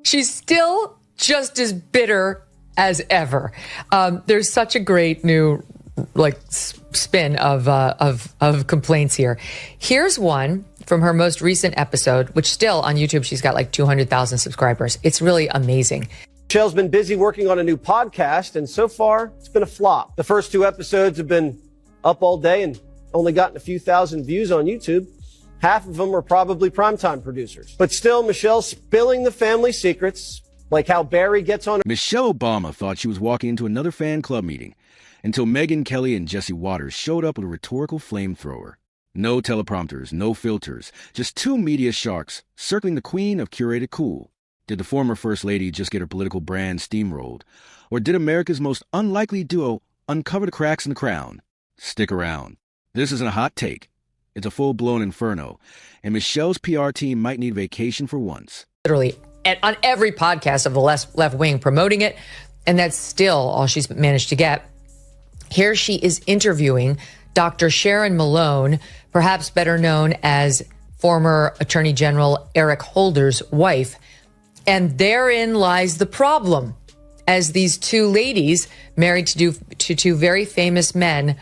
She's still just as bitter as ever. There's such a great new spin of complaints here. Here's one from her most recent episode, which still on YouTube, she's got 200,000 subscribers. It's really amazing. Michelle's been busy working on a new podcast, and so far, it's been a flop. The first 2 episodes have been up all day and only gotten a few thousand views on YouTube. Half of them are probably primetime producers. But still, Michelle's spilling the family secrets, like how Barry gets on. Michelle Obama thought she was walking into another fan club meeting until Megynkelly and Jessewatters showed up with a rhetorical flamethrower. No teleprompters, no filters, just 2 media sharks circling the queen of curated cool. Did the former First Lady just get her political brand steamrolled? Or did America's most unlikely duo uncover the cracks in the crown? Stick around. This isn't a hot take. It's a full-blown inferno, and Michelle's PR team might need vacation for once. Literally, on every podcast of the left wing promoting it, and that's still all she's managed to get. Here she is interviewing Dr. Sharon Malone, perhaps better known as former Attorney General Eric Holder's wife. And therein lies the problem, as these 2 ladies married to 2 very famous men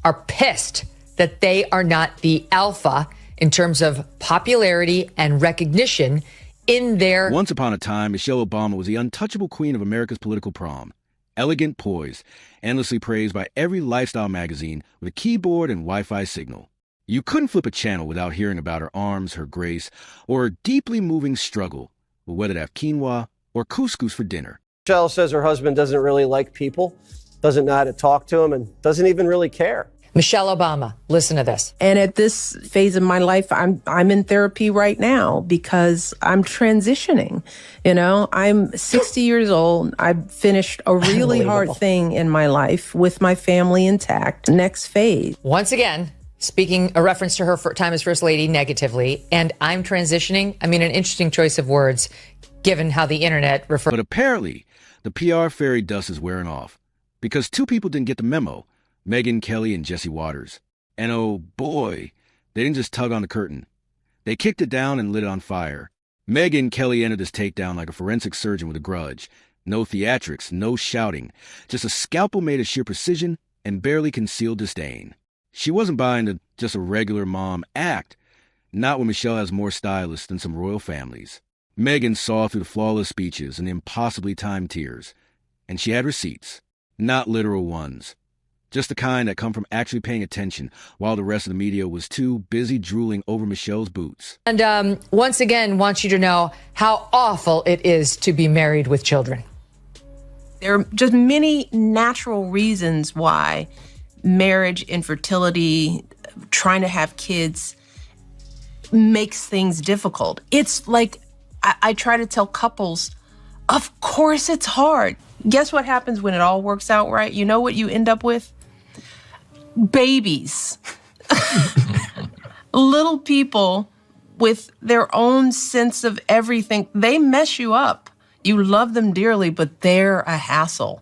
are pissed that they are not the alpha in terms of popularity and recognition in their... Once upon a time, Michelle Obama was the untouchable queen of America's political prom. Elegant, poised, endlessly praised by every lifestyle magazine with a keyboard and Wi-Fi signal. You couldn't flip a channel without hearing about her arms, her grace, or her deeply moving struggle with whether to have quinoa or couscous for dinner. Michelle says her husband doesn't really like people, doesn't know how to talk to him, and doesn't even really care. Michelle Obama, listen to this. And at this phase of my life, I'm in therapy right now because I'm transitioning. I'm 60 years old. I finished a really hard thing in my life with my family intact. Next phase. Once again, speaking a reference to her time as First Lady negatively, and I'm transitioning. I mean, an interesting choice of words, given how the internet refers. But apparently, the PR fairy dust is wearing off because 2 people didn't get the memo. Megynkelly and Jessewatters. And oh boy, they didn't just tug on the curtain. They kicked it down and lit it on fire. Megynkelly entered this takedown like a forensic surgeon with a grudge. No theatrics, no shouting, just a scalpel made of sheer precision and barely concealed disdain. She wasn't buying the just a regular mom act, not when Michelle has more stylists than some royal families. Megyn saw through the flawless speeches and the impossibly timed tears, and she had receipts, not literal ones. Just the kind that come from actually paying attention while the rest of the media was too busy drooling over Michelle's boots. And once again, want you to know how awful it is to be married with children. There are just many natural reasons why marriage, infertility, trying to have kids makes things difficult. It's like I try to tell couples, of course it's hard. Guess what happens when it all works out right? You know what you end up with? Babies. Little people with their own sense of everything. They mess you up. You love them dearly, but they're a hassle.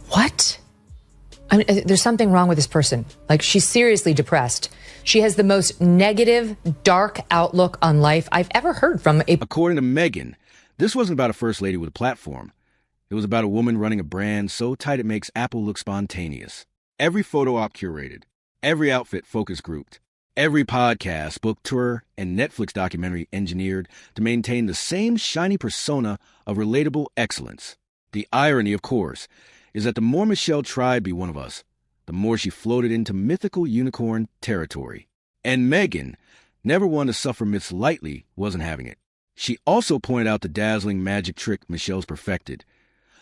What? I mean, there's something wrong with this person. She's seriously depressed. She has the most negative, dark outlook on life I've ever heard from a... According to Megyn, this wasn't about a First Lady with a platform. It was about a woman running a brand so tight it makes Apple look spontaneous. Every photo op curated, every outfit focus grouped, every podcast, book tour, and Netflix documentary engineered to maintain the same shiny persona of relatable excellence. The irony, of course, is that the more Michelle tried to be one of us, the more she floated into mythical unicorn territory. And Megyn, never one to suffer myths lightly, wasn't having it. She also pointed out the dazzling magic trick Michelle's perfected.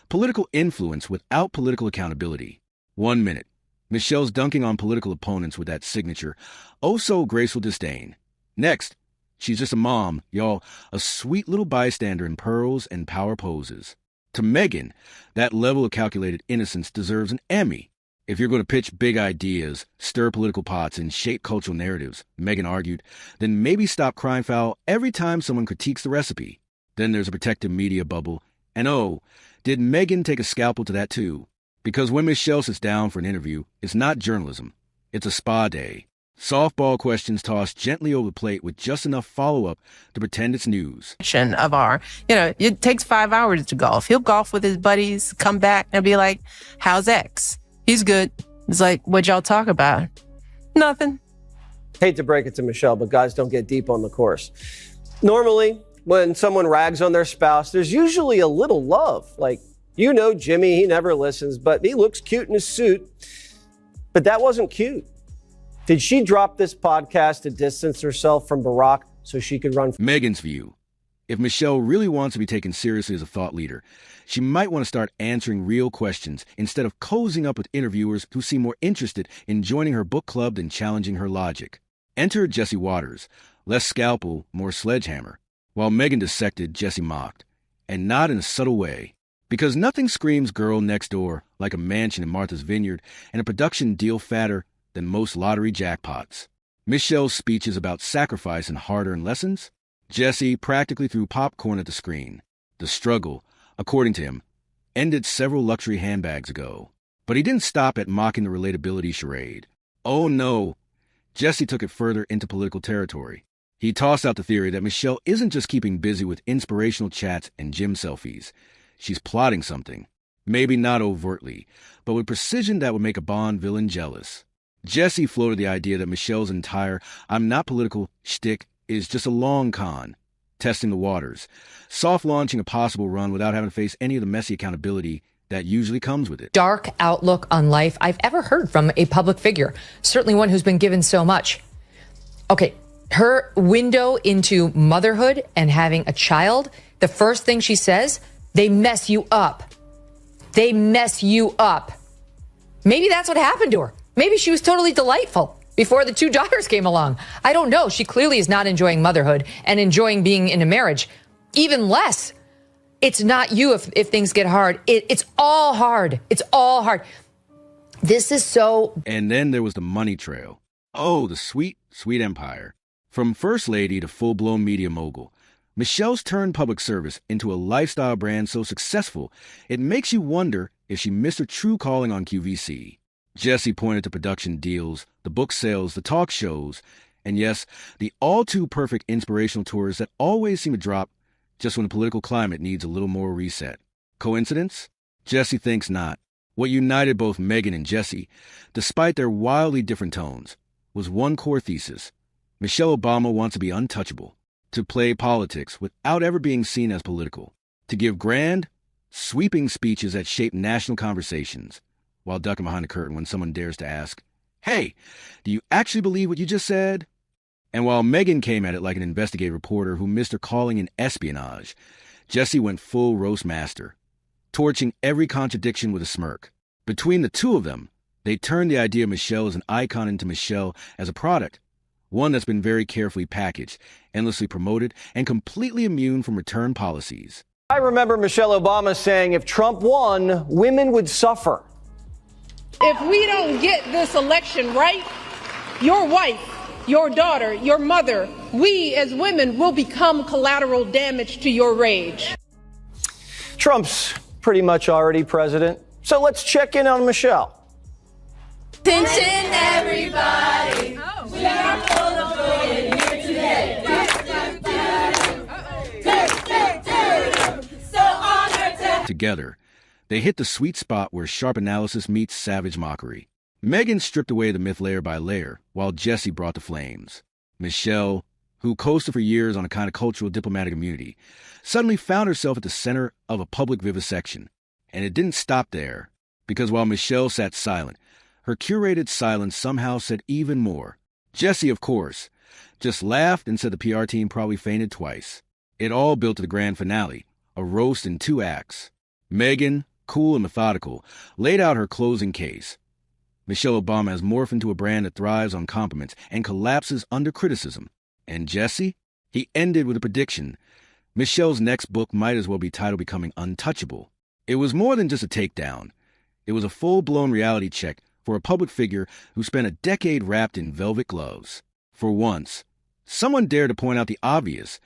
Political influence without political accountability. 1 minute, Michelle's dunking on political opponents with that signature, oh-so-graceful disdain. Next, she's just a mom, y'all, a sweet little bystander in pearls and power poses. To Megyn, that level of calculated innocence deserves an Emmy. If you're going to pitch big ideas, stir political pots, and shape cultural narratives, Megyn argued, then maybe stop crying foul every time someone critiques the recipe. Then there's a protective media bubble. And oh, did Megyn take a scalpel to that too? Because when Michelle sits down for an interview, it's not journalism. It's a spa day. Softball questions tossed gently over the plate with just enough follow-up to pretend it's news. Of our, it takes 5 hours to golf. He'll golf with his buddies, come back and be like, how's X? He's good. It's like, what'd y'all talk about? Nothing. Hate to break it to Michelle, but guys don't get deep on the course. Normally, when someone rags on their spouse, there's usually a little love. Like, Jimmy, he never listens, but he looks cute in his suit. But that wasn't cute. Did she drop this podcast to distance herself from Barack so she could run? Megyn's view. If Michelle really wants to be taken seriously as a thought leader, she might want to start answering real questions instead of cozying up with interviewers who seem more interested in joining her book club than challenging her logic. Enter Jesse Watters, less scalpel, more sledgehammer. While Megyn dissected, Jesse mocked, and not in a subtle way. Because nothing screams girl next door like a mansion in Martha's Vineyard and a production deal fatter than most lottery jackpots. Michelle's speeches about sacrifice and hard-earned lessons. Jesse practically threw popcorn at the screen. The struggle, according to him, ended several luxury handbags ago. But he didn't stop at mocking the relatability charade. Oh no, Jesse took it further into political territory. He tossed out the theory that Michelle isn't just keeping busy with inspirational chats and gym selfies. She's plotting something. Maybe not overtly, but with precision that would make a Bond villain jealous. Jesse floated the idea that Michelle's entire "I'm not political" shtick is just a long con, testing the waters, soft launching a possible run without having to face any of the messy accountability that usually comes with it. Dark outlook on life I've ever heard from a public figure, certainly one who's been given so much. Okay, her window into motherhood and having a child, the first thing she says, they mess you up. They mess you up. Maybe that's what happened to her. Maybe she was totally delightful before the 2 daughters came along. I don't know. She clearly is not enjoying motherhood and enjoying being in a marriage. Even less. It's not you if things get hard. It's all hard. It's all hard. This is so... And then there was the money trail. Oh, the sweet, sweet empire. From first lady to full-blown media mogul, Michelle's turned public service into a lifestyle brand so successful, it makes you wonder if she missed her true calling on QVC. Jesse pointed to production deals, the book sales, the talk shows, and yes, the all-too-perfect inspirational tours that always seem to drop just when the political climate needs a little more reset. Coincidence? Jesse thinks not. What united both Megyn and Jesse, despite their wildly different tones, was one core thesis. Michelle Obama wants to be untouchable, to play politics without ever being seen as political, to give grand, sweeping speeches that shape national conversations, while ducking behind the curtain when someone dares to ask, "Hey, do you actually believe what you just said?" And while Megyn came at it like an investigative reporter who missed her calling in espionage, Jesse went full roast master, torching every contradiction with a smirk. Between the two of them, they turned the idea of Michelle as an icon into Michelle as a product, one that's been very carefully packaged, endlessly promoted, and completely immune from return policies. I remember Michelle Obama saying if Trump won, women would suffer. If we don't get this election right, your wife, your daughter, your mother, we as women will become collateral damage to your rage. Trump's pretty much already president, so let's check in on Michelle. Attention, everybody. We are full of joy in here today. So honored to... Together, they hit the sweet spot where sharp analysis meets savage mockery. Megyn stripped away the myth layer by layer, while Jesse brought the flames. Michelle, who coasted for years on a kind of cultural diplomatic immunity, suddenly found herself at the center of a public vivisection. And it didn't stop there, because while Michelle sat silent, her curated silence somehow said even more. Jesse, of course, just laughed and said the PR team probably fainted twice. It all built to the grand finale, a roast in 2 acts. Megyn, cool and methodical, laid out her closing case. Michelle Obama has morphed into a brand that thrives on compliments and collapses under criticism. And Jesse? He ended with a prediction. Michelle's next book might as well be titled Becoming Untouchable. It was more than just a takedown. It was a full-blown reality check for a public figure who spent a decade wrapped in velvet gloves. For once, someone dared to point out the obvious,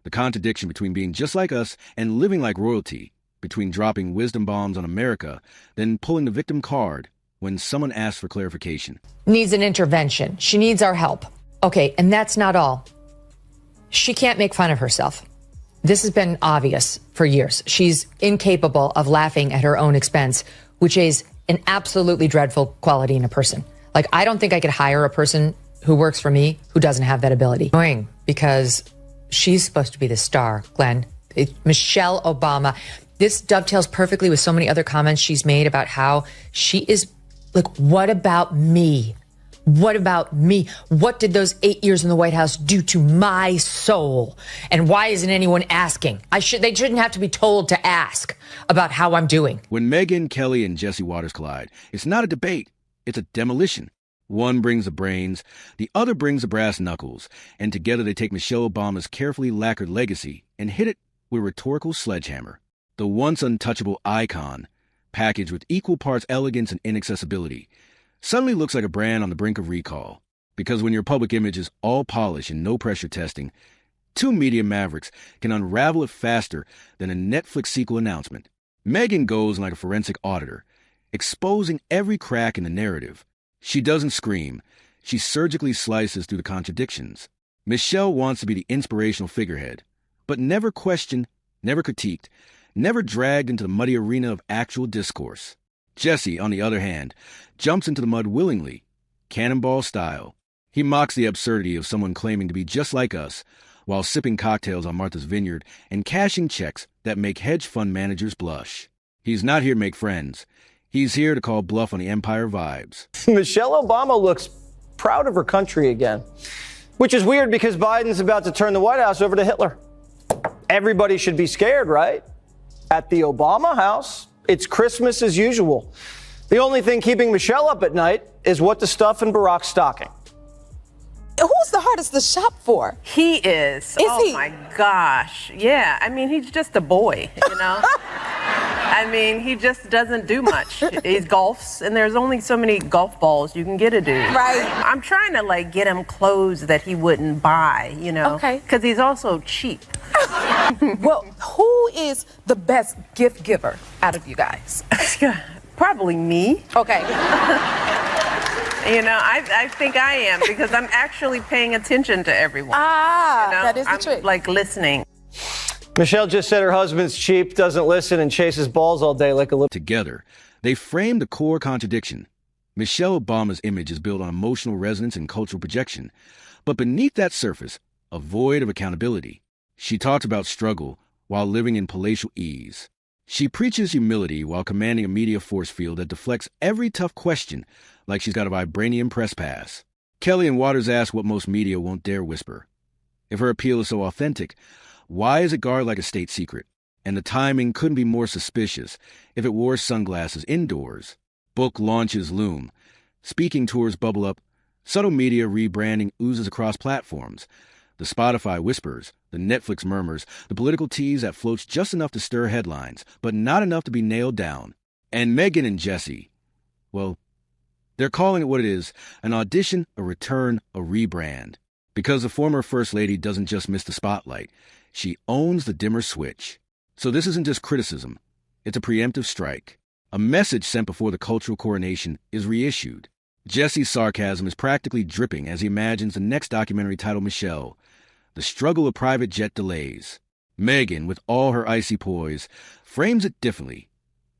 the contradiction between being just like us and living like royalty, between dropping wisdom bombs on America, then pulling the victim card when someone asks for clarification. Needs an intervention. She needs our help. Okay, and that's not all. She can't make fun of herself. This has been obvious for years. She's incapable of laughing at her own expense, which is an absolutely dreadful quality in a person. Like, I don't think I could hire a person who works for me who doesn't have that ability. Annoying, because she's supposed to be the star, Glenn. Michelle Obama. This dovetails perfectly with so many other comments she's made about how she is like, what about me? What about me? What did those 8 years in the White House do to my soul? And why isn't anyone asking? They shouldn't have to be told to ask about how I'm doing. When Megyn Kelly and Jesse Watters collide, it's not a debate, it's a demolition. One brings the brains, the other brings the brass knuckles, and together they take Michelle Obama's carefully lacquered legacy and hit it with a rhetorical sledgehammer. The once untouchable icon, packaged with equal parts elegance and inaccessibility, suddenly looks like a brand on the brink of recall. Because when your public image is all polish and no pressure testing, two media mavericks can unravel it faster than a Netflix sequel announcement. Megyn goes like a forensic auditor, exposing every crack in the narrative. She doesn't scream. She surgically slices through the contradictions. Michelle wants to be the inspirational figurehead, but never questioned, never critiqued, never dragged into the muddy arena of actual discourse. Jesse, on the other hand, jumps into the mud willingly, cannonball style. He mocks the absurdity of someone claiming to be just like us while sipping cocktails on Martha's Vineyard and cashing checks that make hedge fund managers blush. He's not here to make friends. He's here to call bluff on the Empire vibes. Michelle Obama looks proud of her country again, which is weird because Biden's about to turn the White House over to Hitler. Everybody should be scared, right? At the Obama house, it's Christmas as usual. The only thing keeping Michelle up at night is what to stuff in Barack's stocking. Who's the hardest to shop for? He is. Oh my gosh. Yeah. I mean, he's just a boy, you know? I mean, he just doesn't do much. He golfs, and there's only so many golf balls you can get a dude. Right. I'm trying to, like, get him clothes that he wouldn't buy, you know? Okay. Because he's also cheap. Well, who is the best gift giver out of you guys? Probably me. Okay. You know, I think I am, because I'm actually paying attention to everyone. Ah, you know? that is the I'm, trick. like, listening. Michelle just said her husband's cheap, doesn't listen, and chases balls all day like a little. Together, they frame the core contradiction. Michelle Obama's image is built on emotional resonance and cultural projection. But beneath that surface, a void of accountability. She talks about struggle while living in palatial ease. She preaches humility while commanding a media force field that deflects every tough question like she's got a vibranium press pass. Kelly and Watters ask what most media won't dare whisper. If her appeal is so authentic, why is it guarded like a state secret? And the timing couldn't be more suspicious if it wore sunglasses indoors. Book launches loom. Speaking tours bubble up. Subtle media rebranding oozes across platforms. The Spotify whispers, the Netflix murmurs, the political tease that floats just enough to stir headlines, but not enough to be nailed down. And Megyn and Jesse, well, they're calling it what it is, an audition, a return, a rebrand. Because the former First Lady doesn't just miss the spotlight, she owns the dimmer switch. So this isn't just criticism, it's a preemptive strike. A message sent before the cultural coronation is reissued. Jesse's sarcasm is practically dripping as he imagines the next documentary titled Michelle, The Struggle of Private Jet Delays. Megyn, with all her icy poise, frames it differently.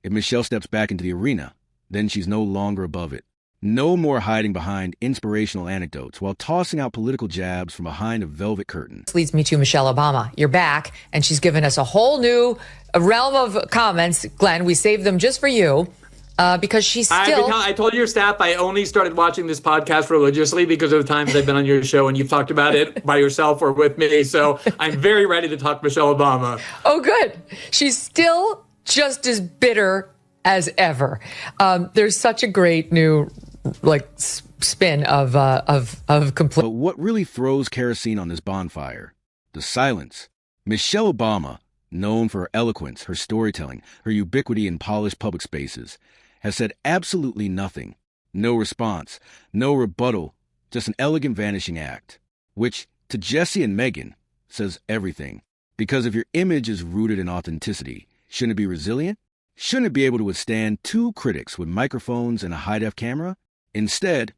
If Michelle steps back into the arena, then she's no longer above it. No more hiding behind inspirational anecdotes while tossing out political jabs from behind a velvet curtain. This leads me to Michelle Obama. You're back, and she's given us a whole new realm of comments. Glenn, we saved them just for you. Because she's still... I told your staff I only started watching this podcast religiously because of the times I've been on your show and you've talked about it by yourself or with me. So I'm very ready to talk Michelle Obama. Oh, good. She's still just as bitter as ever. There's such a great new spin of complete. But what really throws kerosene on this bonfire? The silence. Michelle Obama, known for her eloquence, her storytelling, her ubiquity in polished public spaces, has said absolutely nothing. No response, no rebuttal, just an elegant vanishing act, which, to Jesse and Megyn, says everything. Because if your image is rooted in authenticity, shouldn't it be resilient? Shouldn't it be able to withstand two critics with microphones and a high-def camera? Instead,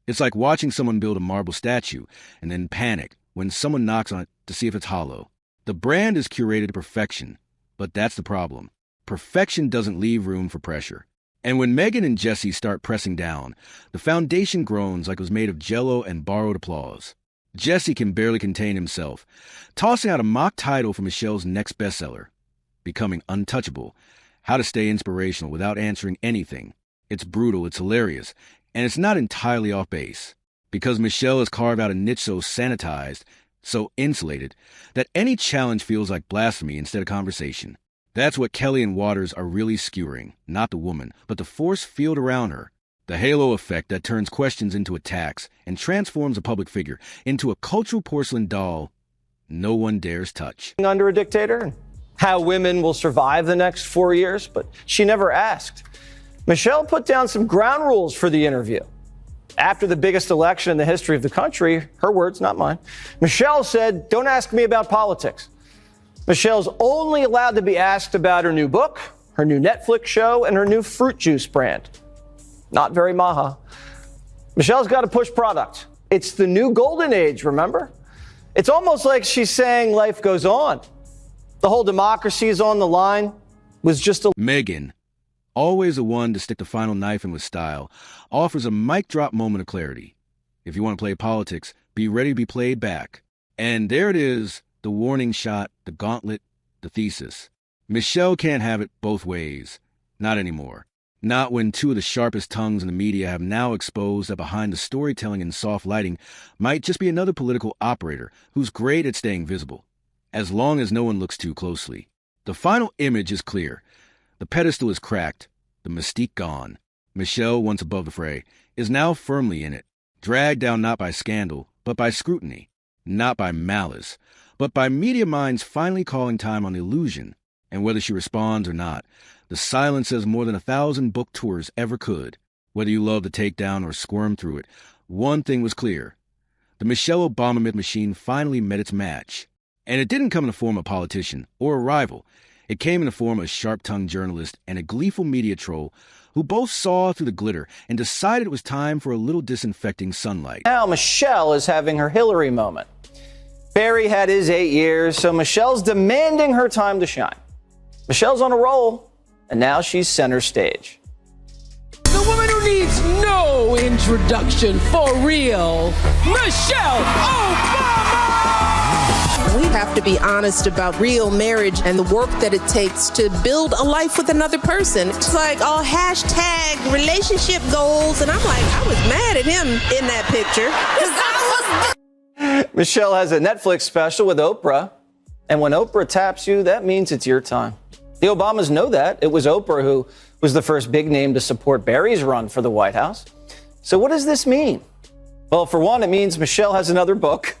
it's like watching someone build a marble statue and then panic when someone knocks on it to see if it's hollow. The brand is curated to perfection, but that's the problem. Perfection doesn't leave room for pressure. And when Megyn and Jesse start pressing down, the foundation groans like it was made of Jell-O and borrowed applause. Jesse can barely contain himself, tossing out a mock title for Michelle's next bestseller, Becoming Untouchable, How to Stay Inspirational Without Answering Anything. It's brutal, it's hilarious, and it's not entirely off base, because Michelle has carved out a niche so sanitized, so insulated, that any challenge feels like blasphemy instead of conversation. That's what Kelly and Watters are really skewering, not the woman, but the force field around her. The halo effect that turns questions into attacks and transforms a public figure into a cultural porcelain doll no one dares touch. Under a dictator, and how women will survive the next 4 years, but she never asked. Michelle put down some ground rules for the interview. After the biggest election in the history of the country, her words, not mine, Michelle said, "Don't ask me about politics." Michelle's only allowed to be asked about her new book, her new Netflix show, and her new fruit juice brand. Not very maha. Michelle's got to push product. It's the new golden age, remember? It's almost like she's saying life goes on. The whole democracy is on the line was just a... Megyn, always the one to stick the final knife in with style, offers a mic drop moment of clarity. If you want to play politics, be ready to be played back. And there it is, the warning shot, the gauntlet, the thesis. Michelle can't have it both ways. Not anymore. Not when two of the sharpest tongues in the media have now exposed that behind the storytelling and soft lighting might just be another political operator who's great at staying visible, as long as no one looks too closely. The final image is clear. The pedestal is cracked, the mystique gone. Michelle, once above the fray, is now firmly in it, dragged down not by scandal, but by scrutiny, not by malice, but by media minds finally calling time on the illusion. And whether she responds or not, the silence says more than 1,000 book tours ever could. Whether you love the takedown or squirm through it, one thing was clear. The Michelle Obama myth machine finally met its match. And it didn't come in the form of a politician or a rival. It came in the form of a sharp-tongued journalist and a gleeful media troll who both saw through the glitter and decided it was time for a little disinfecting sunlight. Now Michelle is having her Hillary moment. Barry had his 8 years, so Michelle's demanding her time to shine. Michelle's on a roll, and now she's center stage. The woman who needs no introduction, for real, Michelle Obama! We have to be honest about real marriage and the work that it takes to build a life with another person. It's like, oh, hashtag relationship goals, and I'm like, I was mad at him in that picture. Michelle has a Netflix special with Oprah, and when Oprah taps you, that means it's your time. The Obamas know that. It was Oprah who was the first big name to support Barry's run for the White House. So what does this mean? Well, for one, it means Michelle has another book,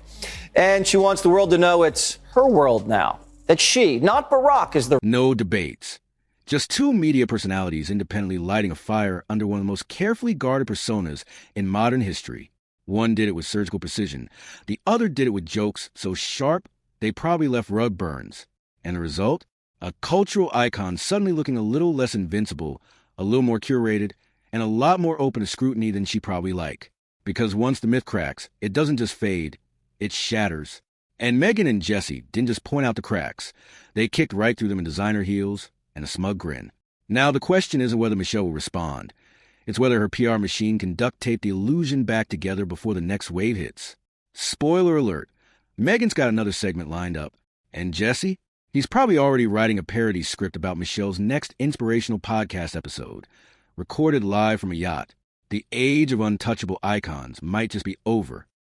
and she wants the world to know it's her world now. That she, not Barack, is the... No debates. Just two media personalities independently lighting a fire under one of the most carefully guarded personas in modern history. One did it with surgical precision. The other did it with jokes so sharp they probably left rug burns. And the result? A cultural icon suddenly looking a little less invincible, a little more curated, and a lot more open to scrutiny than she probably like. Because once the myth cracks, it doesn't just fade, it shatters. And Megyn and Jesse didn't just point out the cracks. They kicked right through them in designer heels and a smug grin. Now the question isn't whether Michelle will respond. It's whether her PR machine can duct tape the illusion back together before the next wave hits. Spoiler alert, Megyn's got another segment lined up. And Jesse? He's probably already writing a parody script about Michelle's next inspirational podcast episode, recorded live from a yacht. The age of untouchable icons might just be over.